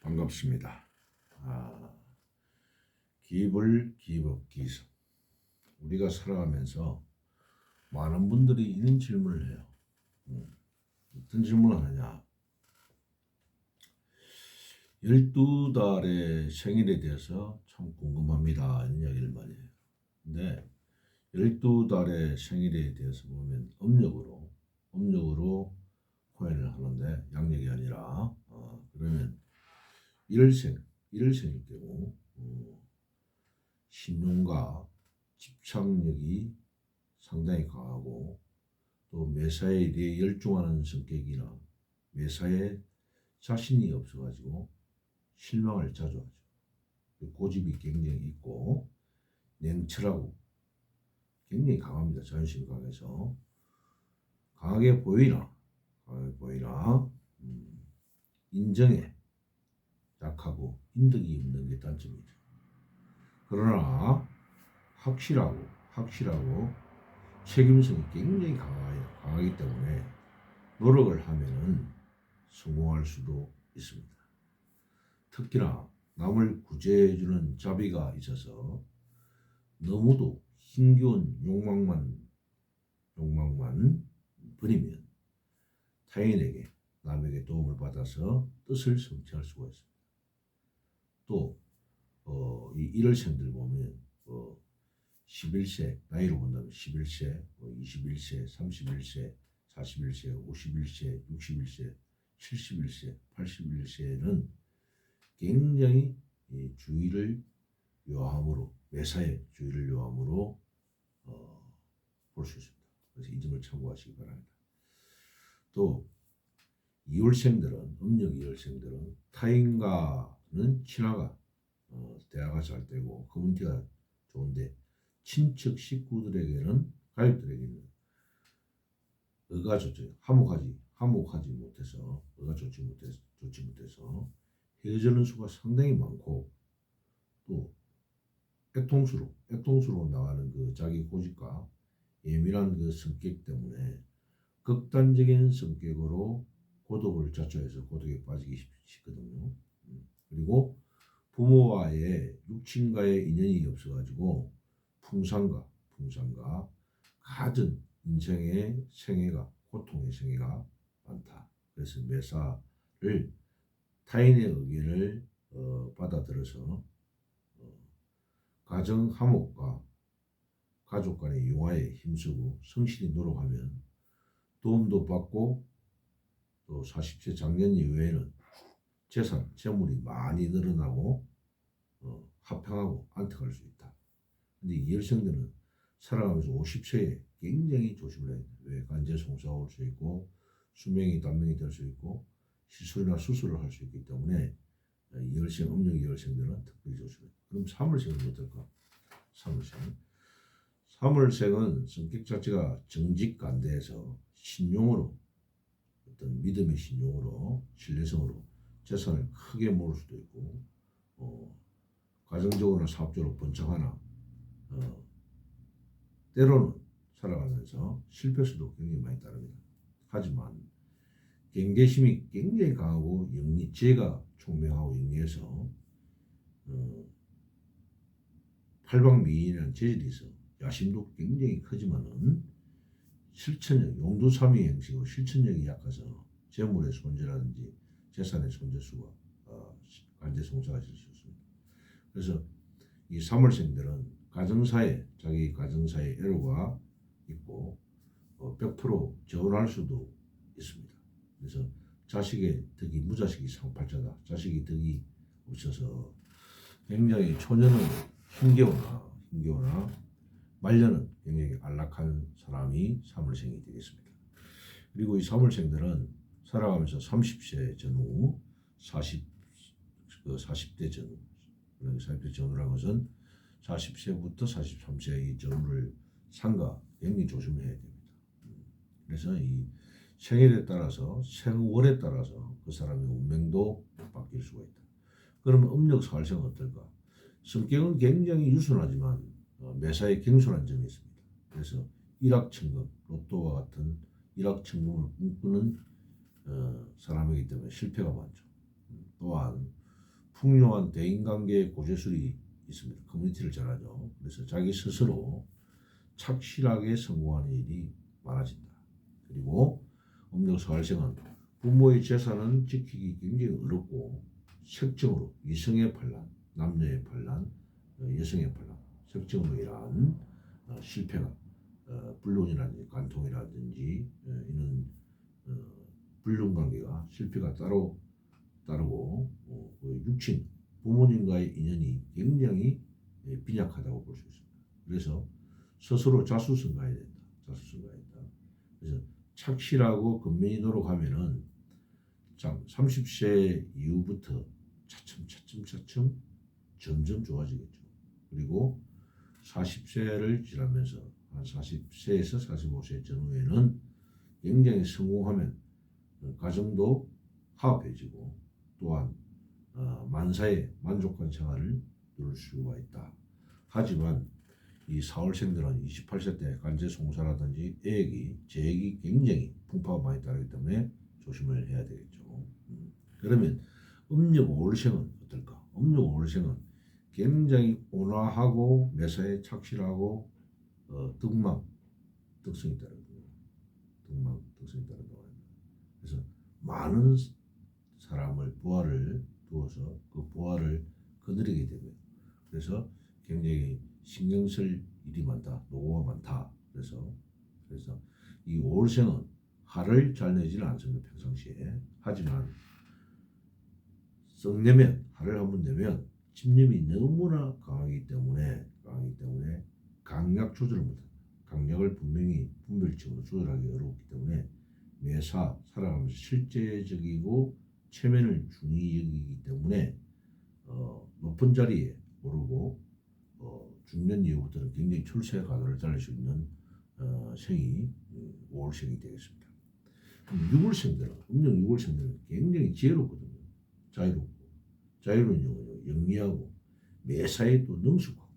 반갑습니다. 기불, 기법, 기성. 우리가 살아가면서 많은 분들이 이런 질문을 해요. 어떤 질문을 하냐. 12달의 생일에 대해서 참 궁금합니다. 이런 이야기를 많이 해요. 근데 12달의 생일에 대해서 보면 음력으로 표현을 하는데 양력이 아니라 그러면 1월생일 경우 신용과 집착력이 상당히 강하고 또 매사에 일에 열중하는 성격이나 매사에 자신이 없어가지고 실망을 자주 하죠. 고집이 굉장히 있고 냉철하고 굉장히 강합니다. 자존심이 강해서 강하게 보이나 인정에 약하고 인덕이 없는 게 단점이죠. 그러나 확실하고 책임성이 굉장히 강하기 때문에 노력을 하면은 성공할 수도 있습니다. 특히나 남을 구제해주는 자비가 있어서 너무도 힘겨운 욕망만 버리면 타인에게 남에게 도움을 받아서 뜻을 성취할 수가 있습니다. 또 이 1월생들 보면 11세 나이로 본다면 11세, 21세, 31세, 41세, 51세, 61세, 71세, 81세는 굉장히 주의를 요함으로 매사에 주의를 요함으로 볼 수 있습니다. 그래서 이 점을 참고하시기 바랍니다. 또 2월생들은 음력 2월생들은 타인과는 친하가 대화가 잘 되고 커뮤니티가 좋은데 친척 식구들에게는 가족들에게는 의가 좋죠. 화목하지 못해서 의가 좋지 못해서 헤어지는 수가 상당히 많고 또 액통수로 나가는 그 자기 고집과 예민한 그 성격 때문에 극단적인 성격으로 고독을 자초해서 고독에 빠지기 쉽거든요. 그리고 부모와의 육친과의 인연이 없어가지고 풍산과 갖은 인생의 고통의 생애가 많다. 그래서 매사를 타인의 의견을 받아들여서 가정 화목과 가족 간의 융화에 힘쓰고 성실히 노력하면 도움도 받고 또 40세 장년 이후에는 재물이 많이 늘어나고 화평하고 안택할 수 있다. 근데 이 열생들은 살아가면서 50세에 굉장히 조심을 해야 돼요. 왜? 관제송사가 올 수 있고 수명이 단명이 될 수 있고 시술이나 수술을 할 수 있기 때문에 음력 이열생들은 특별히 조심해야 돼요. 그럼 3월생은 어떨까? 3월생은 성격 자체가 정직간대해서 신용으로 어떤 믿음의 신용으로 신뢰성으로 재산을 크게 모을 수도 있고 가정적으로나 사업적으로 번창하나 때로는 살아가면서 실패 수도 굉장히 많이 따릅니다. 하지만 경계심이 굉장히 강하고 지혜가 총명하고 영리해서 팔방미인이라는 재질이 있어 야심도 굉장히 크지만은 실천력, 용두삼위 행시고 실천력이 약해서 재물의 손재라든지 재산의 손재수가 관제송사가 있을 수 있습니다. 그래서 이 3월생들은 자기 가정사에 애로가 있고 100% 재혼할 수도 있습니다. 그래서 자식의 덕이 무자식이 상팔자다. 자식이 덕이 없어서 굉장히 초년은 힘겨우나 말년은 굉장히 안락한 사람이 3월생이 되겠습니다. 그리고 이 3월생들은 살아가면서 30세 전후 40대 전후 40대 전후라는 것은 40세부터 43세의 전후를 상가 굉장히 조심해야 됩니다. 그래서 이 생일에 따라서 생월에 따라서 그 사람의 운명도 바뀔 수가 있다. 그러면 음력 4월생은 어떨까? 성격은 굉장히 유순하지만 매사에 경솔한 점이 있습니다. 그래서 일확천금, 로또와 같은 일확천금을 꿈꾸는 사람이기 때문에 실패가 많죠. 또한 풍요한 대인관계의 고재술이 있습니다. 커뮤니티를 잘하죠. 그래서 자기 스스로 착실하게 성공하는 일이 많아진다. 그리고 음력 사활생은 부모의 재산은 지키기 굉장히 어렵고 색정으로 이성의 반란, 남녀의 반란, 여성의 반란, 색정으로 인한 실패가 불륜이라든지 간통이라든지 이런 불륜관계가 실패가 따르고 그 육친 부모님과의 인연이 굉장히 빈약하다고 볼 수 있습니다. 그래서 스스로 자수성가해야 된다. 자수성가했다. 그래서 착실하고 근면히 노력하면은 30세 이후부터 차츰 점점 좋아지겠죠. 그리고 40세를 지나면서 한 40세에서 45세 전후에는 굉장히 성공하면 가정도 화합해지고 또한 만사에 만족한 생활을 누릴 수가 있다. 하지만 이 사월생들은 28세 때 간제송사라든지 재액이 굉장히 풍파가 많이 따르기 때문에 조심을 해야 되겠죠. 그러면 음력 5월생은 어떨까? 음력 5월생은 굉장히 온화하고 매사에 착실하고 덕성이 따르거든요. 덕성이 따른다고 합니다. 그래서 많은 사람을 부하를 두어서 그 부하를 거느리게 되고요. 그래서 굉장히 신경 쓸 일이 많다, 노고가 많다. 그래서 이 5월생은 화를 잘 내지는 않습니다. 평상시에. 하지만 썩내면 화를 한번 내면 집념이 너무나 강하기 때문에 강약 조절을 못합니다. 강약을 분명히 분별적으로 조절하기 어렵기 때문에 매사 살아가면서 실제적이고 체면을 중히 여기기 때문에 높은 자리에 오르고 중년 이후부터는 굉장히 출세 가도를 달릴 수 있는 생이 5월생이 되겠습니다. 6월생들은 음력 6월생들은 굉장히 지혜롭거든요. 자유로운 영혼이요, 영리하고 매사에 또 능숙하고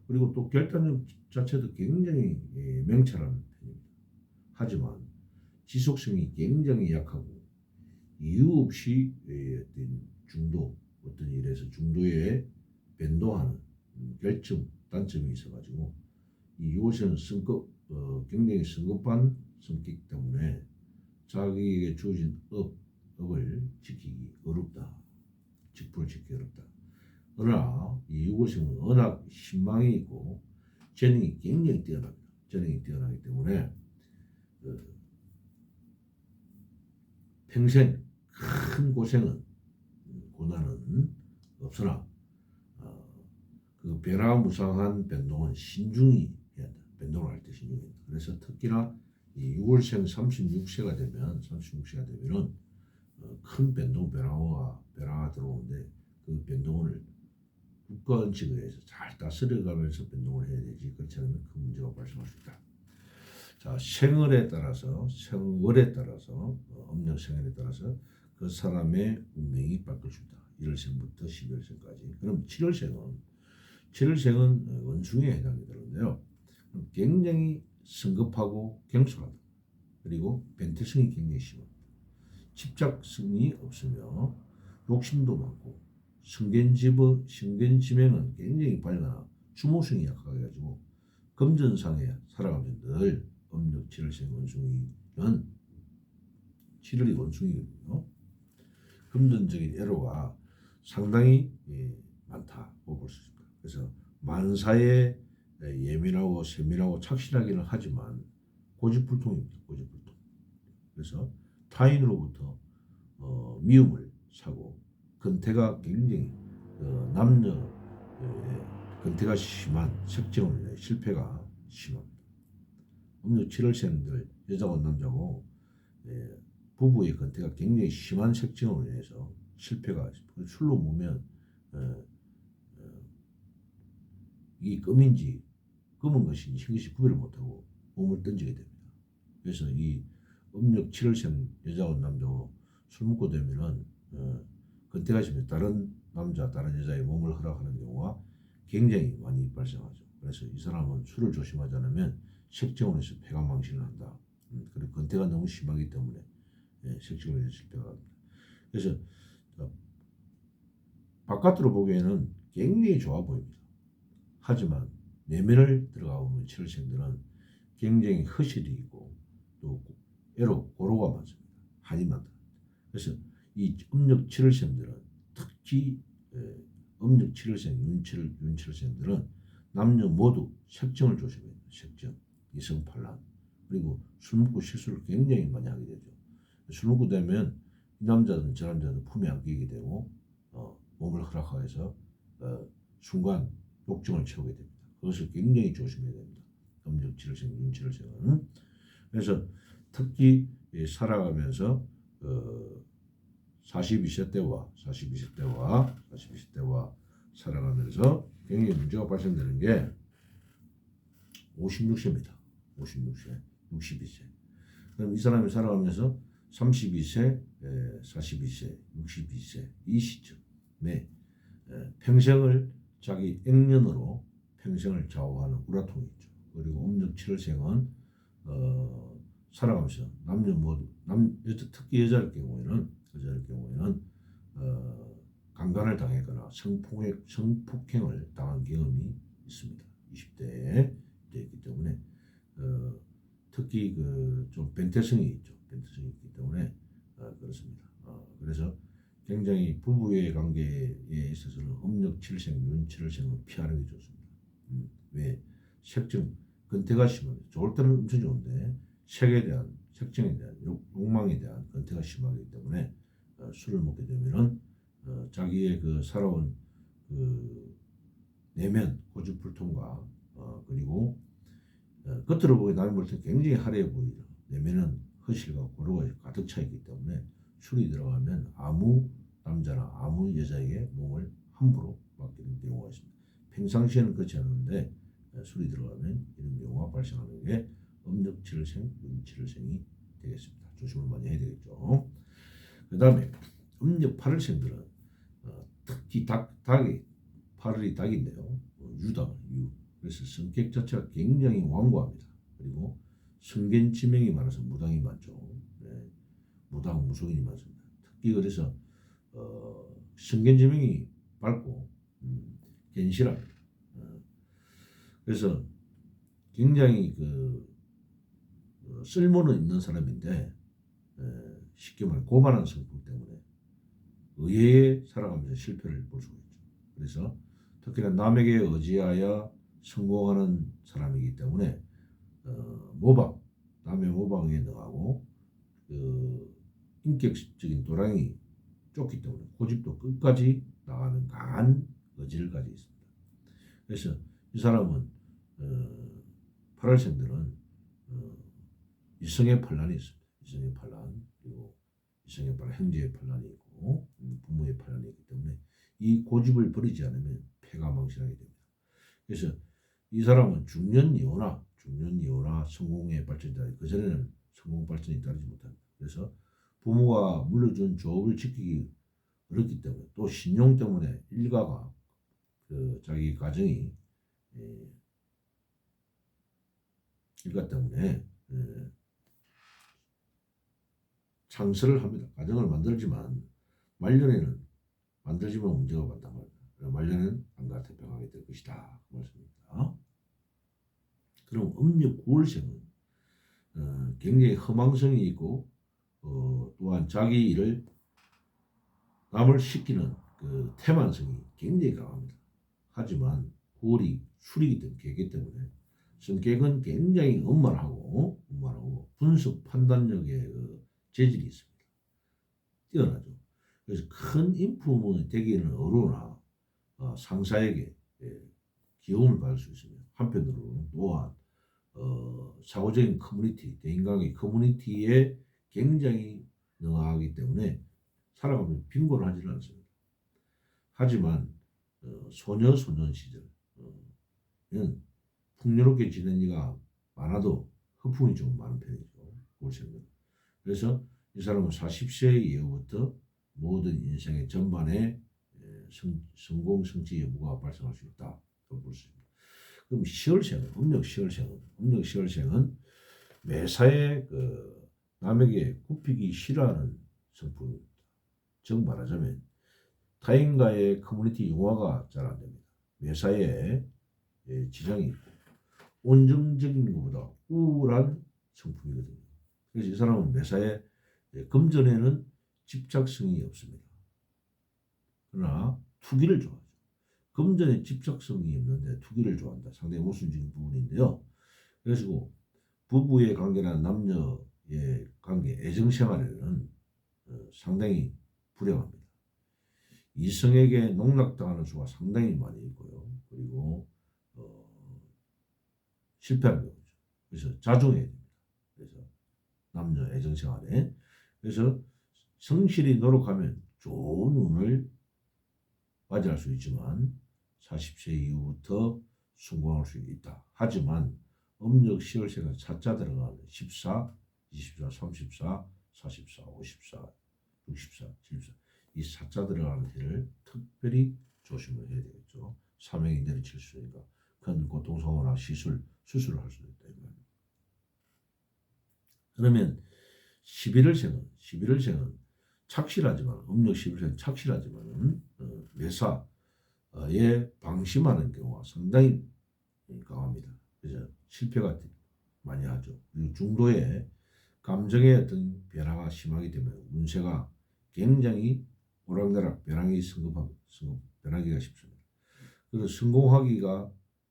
그리고 또 결단력 자체도 굉장히 명철한 편입니다. 하지만 지속성이 굉장히 약하고 이유 없이 어떤 일에서 중도에 변동하는 결점, 단점이 있어가지고 이 6월생은 굉장히 성급한 성격 때문에 자기에게 주어진 업을 지키기 어렵다. 직분을 지키기 어렵다. 그러나 이 6월생은 워낙 신망이 있고 재능이 굉장히 뛰어납니다. 재능이 뛰어나기 때문에 평생 큰 고난은 없으나 그 변화무쌍한 변동은 신중히 해야 한다. 변동을 할 때 신중히 해야 한다. 그래서 특히나 이 6월생 36세가 되면은 큰 변화가 들어오는데 그 변동을 국가 원칙에 의해서 잘 다스려가면서 변동을 해야 되지. 그렇지 않으면 큰 문제가 발생할 수 있다. 자, 생월에 따라서 음력 생월에 따라서 그 사람의 운명이 바뀔 수 있다. 1월생부터 12월생까지. 그럼 7월생은 원숭이에 해당이 되는데요. 굉장히 성급하고 경솔하다. 그리고 변태성이 굉장히 심합니다. 집착성이 없으며 욕심도 많고 성견지명은 굉장히 밝거나 추모성이 약해가지고 금전상에 살아가면 늘 음력 7월생 원숭이는 7월이 원숭이거든요. 금전적인 애로가 상당히 많다고 볼 수 있습니다. 그래서 만사에 예민하고 세밀하고 착실하기는 하지만 고집불통입니다. 고집불통. 그래서 타인으로부터 미움을 사고 근태가 굉장히 남녀 근태가 심한 색정으로 인해 실패가 심합니다. 음력 7월생들 여자고 남자고 부부의 근태가 굉장히 심한 색정으로 인해서 실패가 술로 보면 이 금은 것인지 흰 것이 구별을 못하고 몸을 던지게 됩니다. 그래서 이 음력 7월생 여자고 남자고 술 먹고 되면은 근태가 심해 다른 여자의 몸을 허락하는 경우가 굉장히 많이 발생하죠. 그래서 이 사람은 술을 조심하지 않으면 색정으로 해서 폐가망신을 한다. 그리고 근태가 너무 심하기 때문에 색정으로 해서 실패가 합니다. 그래서 바깥으로 보기에는 굉장히 좋아 보입니다. 하지만 내면을 들어가 보면 7월생들은 굉장히 허실이 있고 또 고로가 많습니다. 한이 많다. 그래서 이 음력 7월생들은 특히 음력 7월생, 윤칠월생들은 남녀 모두 색정을 조심해야 돼요. 색정, 이성팔란. 그리고 술 먹고 실수를 굉장히 많이 하게 되죠. 술 먹고 되면 이 남자든 저 남자든 품에 안기게 되고 몸을 허락하게 해서 순간 욕정을 채우게 됩니다. 그것을 굉장히 조심해야 됩니다. 음력 7월생, 윤칠월생은. 그래서 특히 살아가면서 42세 때와 살아가면서 굉장히 문제가 발생되는 게 56세입니다. 56세, 62세. 그럼 이 사람이 살아가면서 32세, 42세, 62세 이 시점에 평생을 자기 액년으로 평생을 좌우하는 우라통이 있죠. 그리고 음력 7월생은 살아가면서 남녀 모두 특히 여자일 경우에는 강간을 당했거나 성폭행을 당한 경험이 있습니다. 20대에 있기 때문에 특히 좀 변태성이 있죠. 변태성이 있기 때문에 그렇습니다. 그래서 굉장히 부부의 관계에 있어서는 음력 7생, 윤 7월생은 피하는 게 좋습니다. 왜? 색정, 근태가 심하게 좋을 때는 엄청 좋은데 색에 대한, 색정에 대한 욕망에 대한 근태가 심하기 때문에 술을 먹게 되면은 자기의 살아온 내면 고집불통과 그리고 겉으로 보기 남이 볼 때 굉장히 화려해 보이죠. 내면은 허실과 고로가 가득 차 있기 때문에 술이 들어가면 아무 남자나 아무 여자에게 몸을 함부로 맡기는 경우가 있습니다. 평상시에는 그렇지 않은데 술이 들어가면 이런 경우가 발생하는 게 음력 7월생, 윤 7월생이 되겠습니다. 조심을 많이 해야 되겠죠. 그 다음에 음력 8월생들은 특히 닭이 8월이 닭인데요. 유다. 그래서 성격 자체가 굉장히 완고합니다. 그리고 성견지명이 많아서 무당이 많죠. 네. 무당, 무속인이 많습니다. 특히 그래서 성견지명이 밝고 견실합니다. 그래서 굉장히 쓸모는 있는 사람인데 쉽게 말해 고만한 성품 때문에 의회에 살아가면서 실패를 볼 수가 있죠. 그래서 특히나 남에게 의지하여 성공하는 사람이기 때문에 남의 모방에 능하고 인격적인 도량이 좁기 때문에 고집도 끝까지 나가는 강한 의지를 가지고 있습니다. 그래서 이 사람은 8월생들은 이성의 반란이 있습니다. 이성의 반란, 그리고 이성의 반란, 형제의 반란이 있고 부모의 반란이 있기 때문에 이 고집을 버리지 않으면 패가 망신하게 됩니다. 그래서 이 사람은 중년 이후나 성공의 발전이다. 그전에는 성공 발전이 따르지 못합니다. 그래서 부모가 물려준 조업을 지키기 어렵기 때문에 또 신용 때문에 일가가 자기 가정이 일가 때문에 창설을 합니다. 가정을 만들지만 말년에는 만들지만 문제가 많단 말입니다. 말년에는 안과 태평하게 될 것이다. 그 말씀입니다. 그럼 음력 9월생은 굉장히 허망성이 있고 또한 자기 일을 남을 시키는 태만성이 굉장히 강합니다. 하지만 9월이 술이기 때문에 개기 때문에 성격은 굉장히 원만하고 분석 판단력에 재질이 있습니다. 뛰어나죠. 그래서 큰 인품이 되기는 어려우나 상사에게 기움을 받을 수 있습니다. 한편으로는 또한 사고적인 커뮤니티, 대인관계 커뮤니티에 굉장히 능하기 때문에 살아가면 빈곤을 하지는 않습니다. 하지만 소년 시절은 풍요롭게 지낸 이가 많아도 허풍이 좀 많은 편이죠. 그래서 이 사람은 40세 이후부터 모든 인생의 전반에 성공 성취 여부가 발생할 수 있다. 볼 수 있습니다. 그럼 10월생은 음력 10월생은 매사에 남에게 굽히기 싫어하는 성품입니다. 즉 말하자면 타인과의 커뮤니티 융화가 잘 안 됩니다. 매사에 지장이 있고 온정적인 것보다 우울한 성품이거든요. 그래서 이 사람은 매사에 금전에는 집착성이 없습니다. 그러나 투기를 좋아하죠. 금전에 집착성이 없는데 투기를 좋아한다. 상당히 모순적인 부분인데요. 그래서 부부의 관계나 남녀의 관계, 애정생활에는 상당히 불행합니다. 이성에게 농락당하는 수가 상당히 많이 있고요. 그리고 실패하는 경우죠. 그래서 자중해야 됩니다. 그래서 남녀 애정생활에. 그래서 성실히 노력하면 좋은 운을 맞이할 수 있지만 40세 이후부터 성공할 수 있다. 하지만 음력 10월생은 사자 들어가는 14, 24, 34, 44, 54, 64, 74 이 사자 들어가는 해를 특별히 조심을 해야 되겠죠. 사명이 내리칠 수 있으니까 큰 고통상호나 수술을 할 수도 있다. 그러면 11월생은 착실하지만 음력 11월생은 착실하지만 매사에 방심하는 경우가 상당히 강합니다. 그래서 실패가 많이 하죠. 그리고 중도에 감정의 어떤 변화가 심하기 때문에 운세가 굉장히 오락가락 변하기가 쉽습니다. 그래서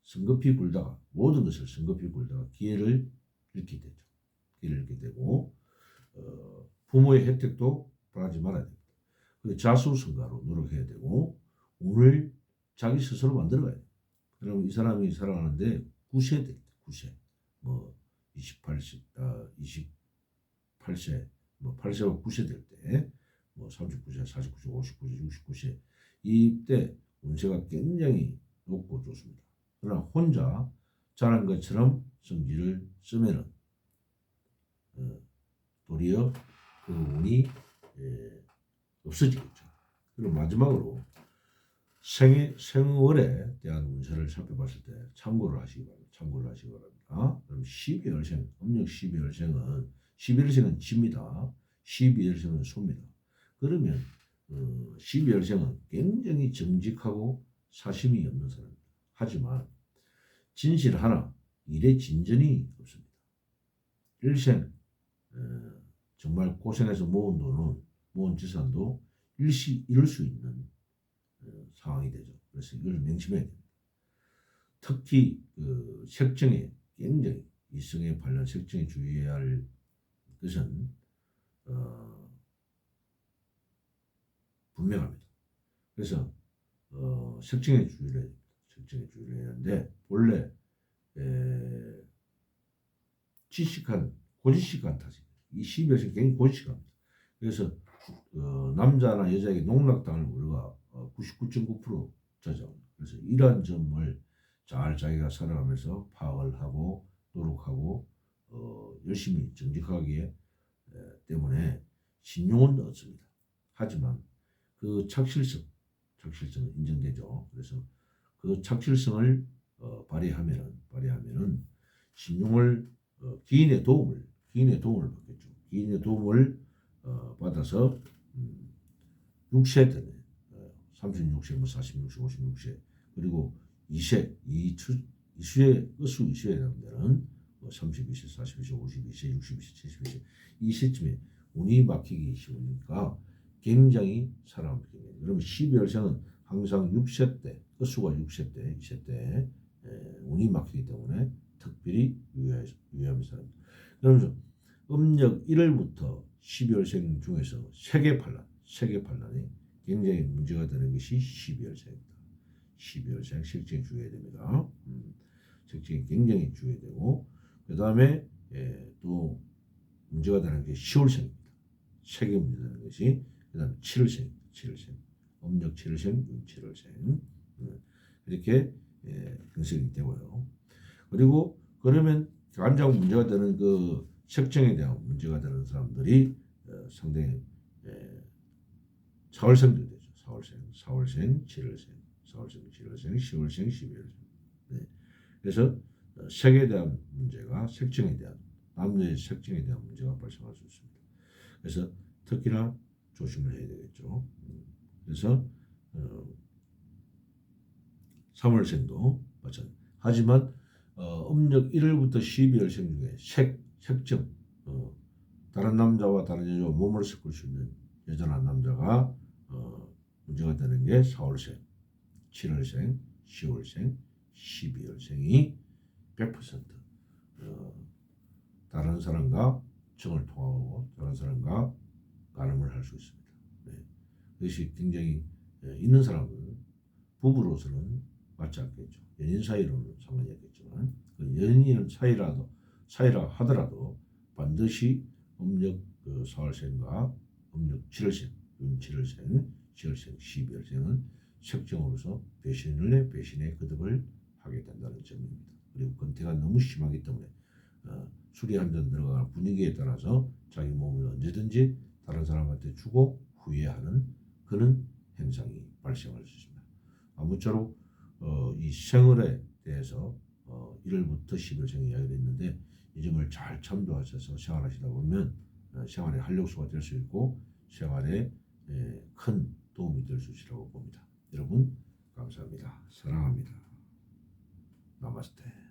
성급히 굴다가 모든 것을 성급히 굴다가 기회를 잃게 되죠. 기회를 잃게 되고 부모의 혜택도 바라지 말아야 됩니다. 그리고 자수성가로 노력해야 되고 운을 자기 스스로 만들어가야 돼요. 그러면 이 사람이 살아가는데 9세 될 때, 9세, 뭐 28세, 뭐 8세와 9세 될 때, 뭐 39세, 49세, 59세, 69세 이때 운세가 굉장히 높고 좋습니다. 그러나 혼자 잘한 것처럼 성질을 쓰면은 도리어 그 운이 없어지겠죠. 그리고 마지막으로 생월에 대한 운세를 살펴봤을 때 참고를 하시기 바랍니다. 그럼 12월생, 음력 12월생은 11월생은 쥐입니다. 12월생은 소입니다. 그러면 12월생은 굉장히 정직하고 사심이 없는 사람입니다. 하지만 진실하나 일에 진전이 없습니다. 일생 정말 고생해서 모은 재산도 잃을 수 있는 상황이 되죠. 그래서 이걸 명심해야 됩니다. 특히 그 색정에 굉장히 이성에 관련 색정에 주의해야 할 것은 분명합니다. 그래서 색정에 주의를 해야 하는데 본래 고지식한 탓입니다. 이 12월생 굉장히 고지식합니다. 그래서 남자나 여자에게 농락당할 우려가 99.9% 저자입니다. 그래서 이러한 점을 잘 자기가 살아가면서 파악을 하고 노력하고 열심히 정직하게 때문에 신용은 얻습니다. 하지만 그 착실성은 인정되죠. 그래서 그 착실성을 발휘하면은 신용을 기인의 도움을 받겠죠. 기인의 도움을 받아서 6세 되네. 36세, 뭐 46세, 56세 그리고 2세, 이수에 되면 32세, 42세, 52세, 62세, 72세 이 시점에 운이 막히기 쉬우니까 굉장히 살아남게. 그러면 12월생은 항상 6세 때, 끝수가 6세 때, 2세 때 운이 막히기 때문에 특별히 유의하면서 합니다. 그러면서 음력 1월부터 12월생 중에서 세계판란이 굉장히 문제가 되는 것이 12월생입니다. 12월생 색정에 주의해야 됩니다. 색정에 굉장히 주의해야 되고 그 다음에 또 문제가 되는 게 10월생입니다. 세계 문제 되는 것이 그 다음에 7월생 음력 7월생, 7월생 이렇게 형성이 되고요. 그리고 그러면 가장 문제가 되는 그 색정에 대한 문제가 되는 사람들이 상당히 4월생들이 되죠. 4월생, 7월생, 10월생, 12월생. 네. 그래서 색에 대한 문제가 남녀의 색정에 대한 문제가 발생할 수 있습니다. 그래서 특히나 조심을 해야 되겠죠. 그래서 3월생도 마찬가지. 하지만 음력 1월부터 12월생 중에 색점 다른 남자와 다른 여자와 몸을 섞을 수 있는 여전한 남자가 문제가 되는 게 4월생, 7월생, 10월생, 12월생이 100% 다른 사람과 정을 통하고 다른 사람과 가늠을 할 수 있습니다. 네. 그것이 굉장히 있는 사람은 부부로서는 맞지 않겠죠. 연인 사이로는 상관이 없겠지만 그 연인 사이라 하더라도 반드시 음력 4월생과 음력 7월생, 7월생, 10월생, 12월생은 색정으로서 배신의 거듭을 하게 된다는 점입니다. 그리고 권태가 너무 심하기 때문에 술이 한 잔 들어가는 분위기에 따라서 자기 몸을 언제든지 다른 사람한테 주고 후회하는 그런 현상이 발생할 수 있습니다. 아무쪼록 이 생활에 대해서 1월부터 12월생 이야기를 했는데 이 점을 잘 참조하셔서 생활하시다 보면 생활의 활력소가 될 수 있고 생활에 큰 도움이 될 수 있으라고 봅니다. 여러분 감사합니다. 사랑합니다. 나마스테.